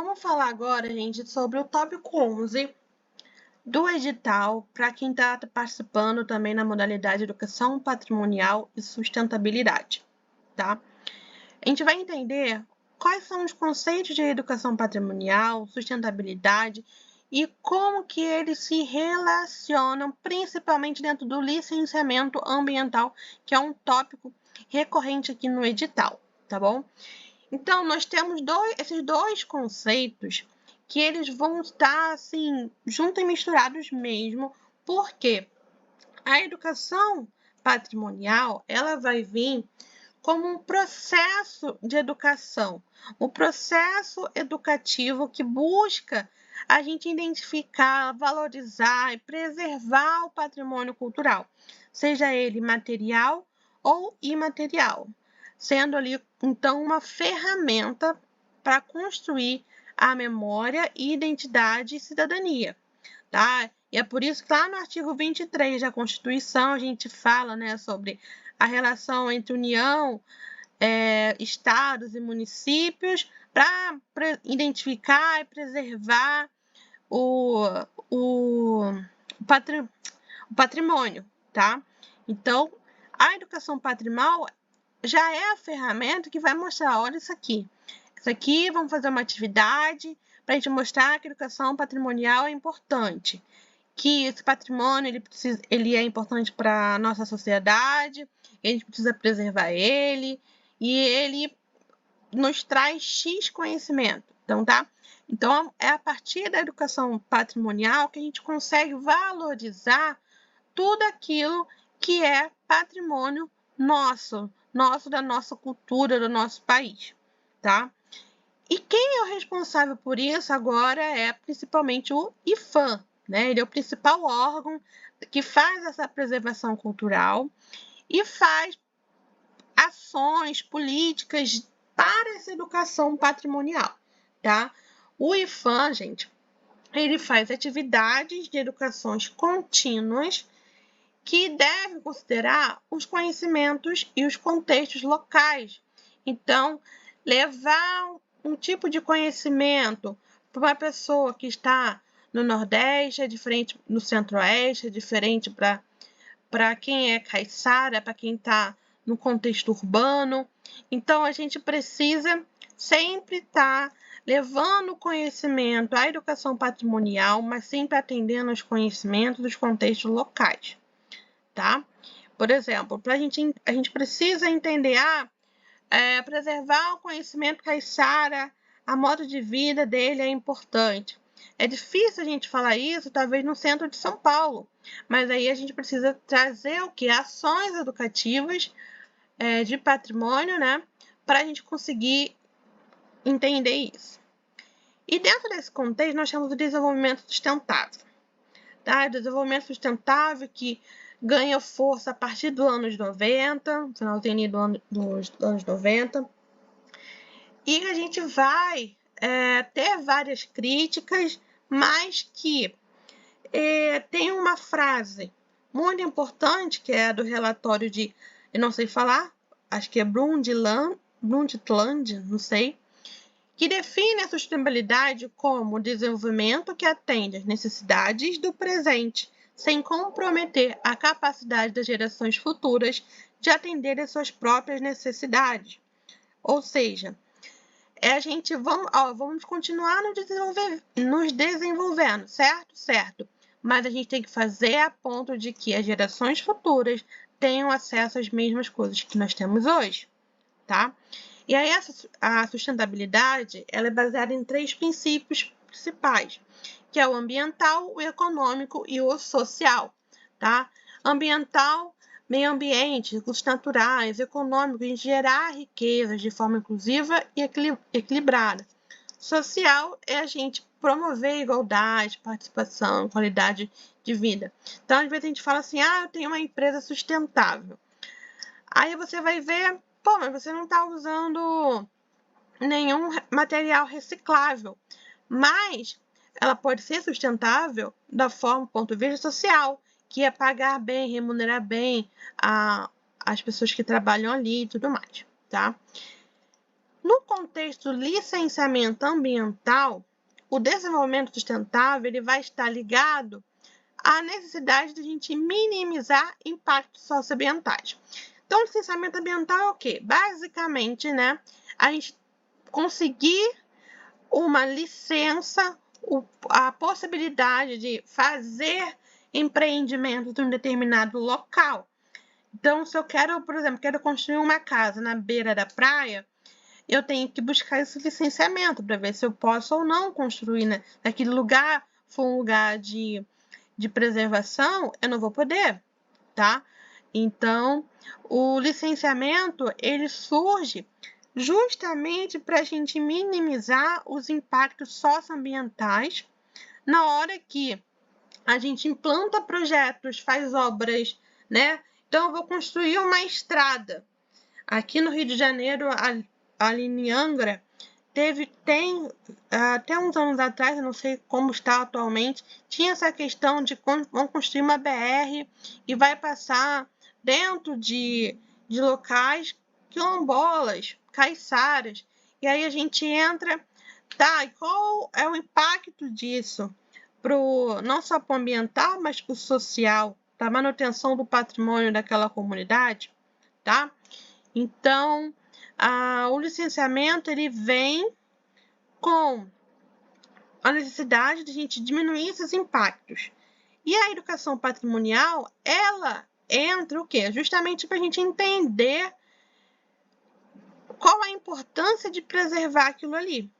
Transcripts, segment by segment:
vamos falar agora, gente, sobre o tópico 11 do edital, para quem está participando também na modalidade Educação Patrimonial e Sustentabilidade, tá? A gente vai entender quais são os conceitos de educação patrimonial, sustentabilidade e como que eles se relacionam, principalmente dentro do licenciamento ambiental, que é um tópico recorrente aqui no edital, tá bom? Então, nós temos esses dois conceitos que eles vão estar, assim, juntos e misturados mesmo, porque a educação patrimonial, ela vai vir como um processo de educação, um processo educativo que busca a gente identificar, valorizar e preservar o patrimônio cultural, seja ele material ou imaterial, sendo ali, então, uma ferramenta para construir a memória, identidade e cidadania, tá? E é por isso que lá no artigo 23 da Constituição a gente fala, né, sobre a relação entre União, estados e municípios para identificar e preservar o patrimônio, tá? Então, a educação patrimonial já é a ferramenta que vai mostrar, olha isso aqui. Isso aqui, vamos fazer uma atividade para a gente mostrar que a educação patrimonial é importante. Que esse patrimônio ele é importante para a nossa sociedade, a gente precisa preservar ele, e ele nos traz X conhecimento. Então, tá? Então, é a partir da educação patrimonial que a gente consegue valorizar tudo aquilo que é patrimônio nosso da nossa cultura, do nosso país, tá? E quem é o responsável por isso agora é principalmente o IPHAN, né? Ele é o principal órgão que faz essa preservação cultural e faz ações políticas para essa educação patrimonial, tá? O IPHAN, gente, ele faz atividades de educações contínuas que devem considerar os conhecimentos e os contextos locais. Então, levar um tipo de conhecimento para uma pessoa que está no Nordeste é diferente no Centro-Oeste, é diferente para quem é caiçara, para quem está no contexto urbano. Então, a gente precisa sempre estar levando o conhecimento à educação patrimonial, mas sempre atendendo aos conhecimentos dos contextos locais, tá? Por exemplo, a gente precisa entender, preservar o conhecimento caiçara, a modo de vida dele é importante. É difícil a gente falar isso, talvez no centro de São Paulo, mas aí a gente precisa trazer o que? Ações educativas de patrimônio, né? Para a gente conseguir entender isso. E dentro desse contexto, nós temos o desenvolvimento sustentável. Tá? O desenvolvimento sustentável que ganha força a partir dos anos 90, finalzinho dos anos 90. E a gente vai ter várias críticas, mas que tem uma frase muito importante, que é do relatório de, eu não sei falar, acho que é Brundtland, não sei, que define a sustentabilidade como o desenvolvimento que atende às necessidades do presente, sem comprometer a capacidade das gerações futuras de atender às suas próprias necessidades. Ou seja, vamos continuar nos desenvolvendo, certo? Certo. Mas a gente tem que fazer a ponto de que as gerações futuras tenham acesso às mesmas coisas que nós temos hoje, tá? E aí a sustentabilidade ela é baseada em 3 princípios principais, que é o ambiental, o econômico e o social, tá? Ambiental, meio ambiente, recursos naturais, econômico, em gerar riquezas de forma inclusiva e equilibrada. Social é a gente promover igualdade, participação, qualidade de vida. Então, às vezes a gente fala assim, eu tenho uma empresa sustentável. Aí você vai ver, mas você não está usando nenhum material reciclável. Mas ela pode ser sustentável da forma, ponto de vista social, que é pagar bem, remunerar bem as pessoas que trabalham ali e tudo mais, tá? No contexto do licenciamento ambiental, o desenvolvimento sustentável ele vai estar ligado à necessidade de a gente minimizar impactos socioambientais. Então, o licenciamento ambiental é o quê? Basicamente, né, a gente conseguir uma licença, a possibilidade de fazer empreendimentos em um determinado local. Então, se eu quero, por exemplo, construir uma casa na beira da praia, eu tenho que buscar esse licenciamento para ver se eu posso ou não construir, né? Naquele lugar, for um lugar de preservação, eu não vou poder, tá? Então, o licenciamento, ele surge justamente para a gente minimizar os impactos socioambientais na hora que a gente implanta projetos, faz obras, né? Então, eu vou construir uma estrada. Aqui no Rio de Janeiro, ali em Angra, tem até uns anos atrás, eu não sei como está atualmente, tinha essa questão de vão construir uma BR e vai passar dentro de locais quilombolas, caiçaras. E aí a gente entra, tá, e qual é o impacto disso? Não só para o ambiental, mas para o social, para a manutenção do patrimônio daquela comunidade, tá? Então, o licenciamento ele vem com a necessidade de a gente diminuir esses impactos. E a educação patrimonial, ela entra o quê? Justamente para a gente entender qual a importância de preservar aquilo ali,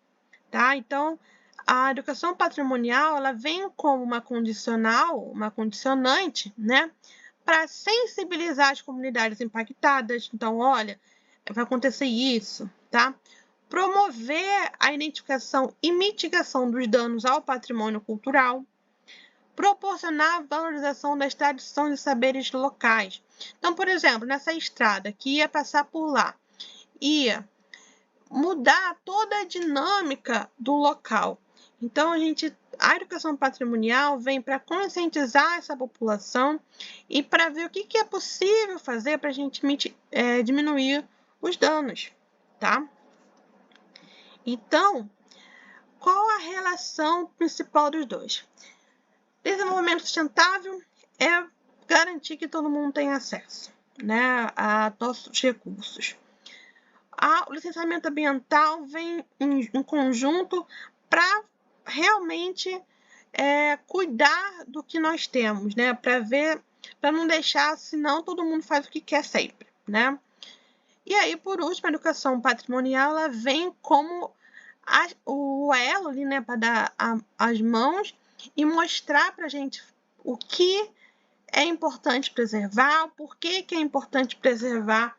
tá? Então, a educação patrimonial, ela vem como uma condicionante, né? Para sensibilizar as comunidades impactadas. Então, olha, vai acontecer isso, tá? Promover a identificação e mitigação dos danos ao patrimônio cultural, proporcionar a valorização das tradições e saberes locais. Então, por exemplo, nessa estrada que ia passar por lá, ia mudar toda a dinâmica do local. Então, a educação patrimonial vem para conscientizar essa população e para ver o que é possível fazer para a gente diminuir os danos, tá? Então, qual a relação principal dos dois? Desenvolvimento sustentável é garantir que todo mundo tenha acesso, né, a nossos recursos. O licenciamento ambiental vem em conjunto para realmente cuidar do que nós temos, né, para não deixar, senão todo mundo faz o que quer sempre, né? E aí, por último, a educação patrimonial ela vem como o elo ali, né, para dar as mãos e mostrar para a gente o que é importante preservar, por que é importante preservar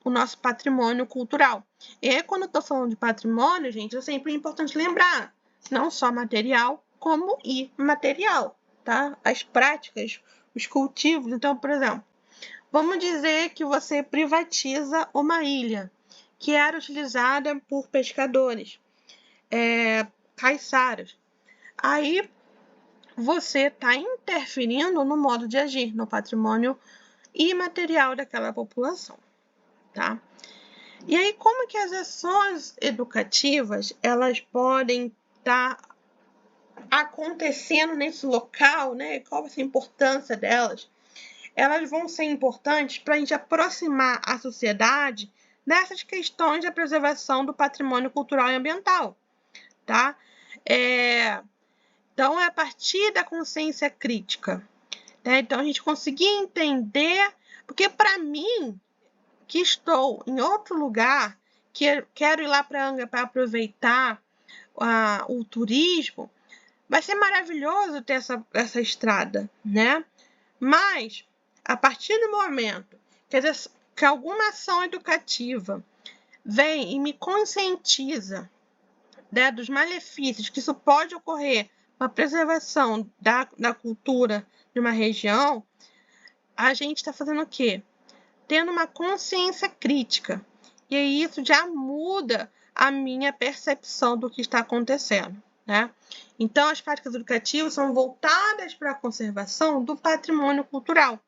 o nosso patrimônio cultural. E aí, quando eu estou falando de patrimônio, gente, é sempre importante lembrar, não só material, como imaterial, tá? As práticas, os cultivos. Então, por exemplo, vamos dizer que você privatiza uma ilha que era utilizada por pescadores, caiçaras. Aí você está interferindo no modo de agir, no patrimônio imaterial daquela população, tá? E aí, como que as ações educativas elas podem estar acontecendo nesse local, né? Qual vai ser a importância delas? Elas vão ser importantes para a gente aproximar a sociedade dessas questões da preservação do patrimônio cultural e ambiental, tá? Então, é a partir da consciência crítica, né? Então, a gente conseguir entender, porque para mim, que estou em outro lugar, que quero ir lá para Angra para aproveitar o turismo, vai ser maravilhoso ter essa estrada, né? Mas, a partir do momento que alguma ação educativa vem e me conscientiza, né, dos malefícios que isso pode ocorrer para a preservação da cultura de uma região, a gente está fazendo o quê? Tendo uma consciência crítica. E aí isso já muda a minha percepção do que está acontecendo, né? Então, as práticas educativas são voltadas para a conservação do patrimônio cultural.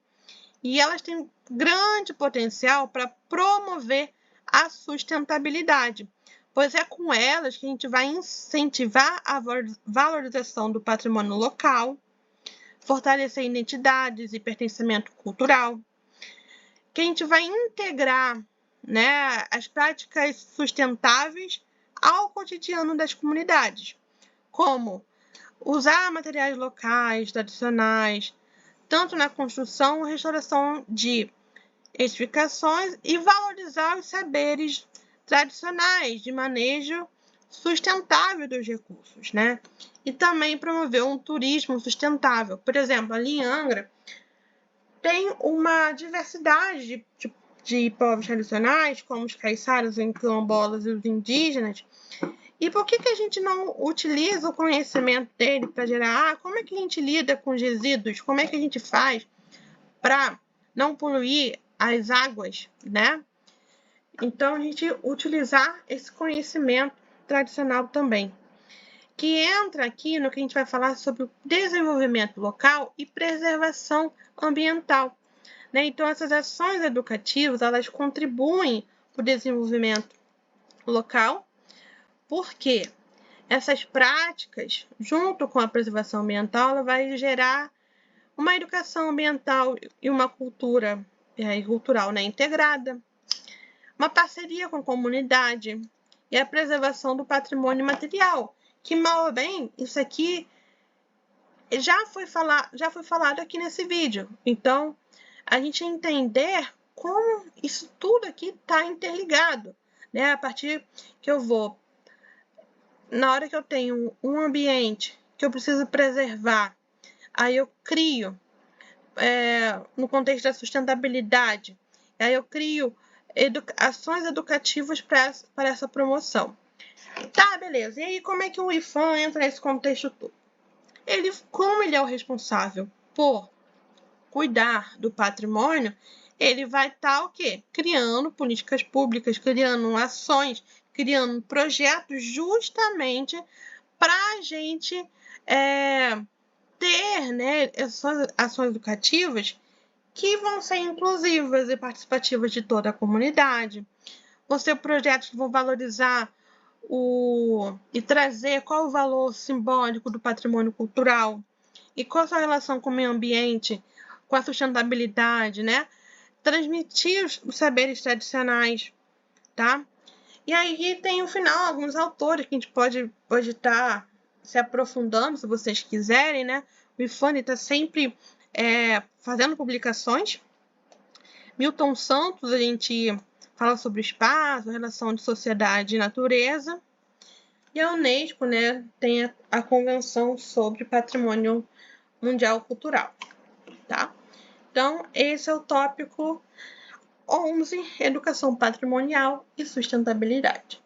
E elas têm grande potencial para promover a sustentabilidade, pois é com elas que a gente vai incentivar a valorização do patrimônio local, fortalecer identidades e pertencimento cultural, que a gente vai integrar, né, as práticas sustentáveis ao cotidiano das comunidades, como usar materiais locais, tradicionais, tanto na construção ou restauração de edificações, e valorizar os saberes tradicionais de manejo sustentável dos recursos, né? E também promover um turismo sustentável. Por exemplo, ali em Angra tem uma diversidade de povos tradicionais, como os caiçaras, os quilombolas e os indígenas. E por que a gente não utiliza o conhecimento dele para gerar? Como é que a gente lida com os resíduos? Como é que a gente faz para não poluir as águas, né? Então, a gente utilizar esse conhecimento tradicional também, que entra aqui no que a gente vai falar sobre o desenvolvimento local e preservação ambiental, né? Então, essas ações educativas, elas contribuem para o desenvolvimento local, porque essas práticas, junto com a preservação ambiental, ela vai gerar uma educação ambiental e uma cultura cultural, né, integrada, uma parceria com a comunidade e a preservação do patrimônio material, que mal ou bem, isso aqui já foi falado aqui nesse vídeo. Então, a gente entender como isso tudo aqui está interligado, né? A partir que eu vou, na hora que eu tenho um ambiente que eu preciso preservar, aí eu crio, no contexto da sustentabilidade, aí eu crio ações educativas para essa promoção. Tá, beleza. E aí, como é que o IPHAN entra nesse contexto todo? Como ele é o responsável por cuidar do patrimônio, ele vai estar o quê? Criando políticas públicas, criando ações, criando projetos justamente para a gente ter, né, essas ações educativas que vão ser inclusivas e participativas de toda a comunidade. Vão ser projetos que vão valorizar e trazer qual o valor simbólico do patrimônio cultural e qual a sua relação com o meio ambiente, com a sustentabilidade, né? Transmitir os saberes tradicionais, tá? E aí tem, no final, alguns autores que a gente pode estar se aprofundando, se vocês quiserem, né? O IPHAN está sempre fazendo publicações. Milton Santos, a gente fala sobre o espaço, relação de sociedade e natureza. E a Unesco, né, tem a Convenção sobre Patrimônio Mundial Cultural, tá? Então, esse é o tópico 11, Educação Patrimonial e Sustentabilidade.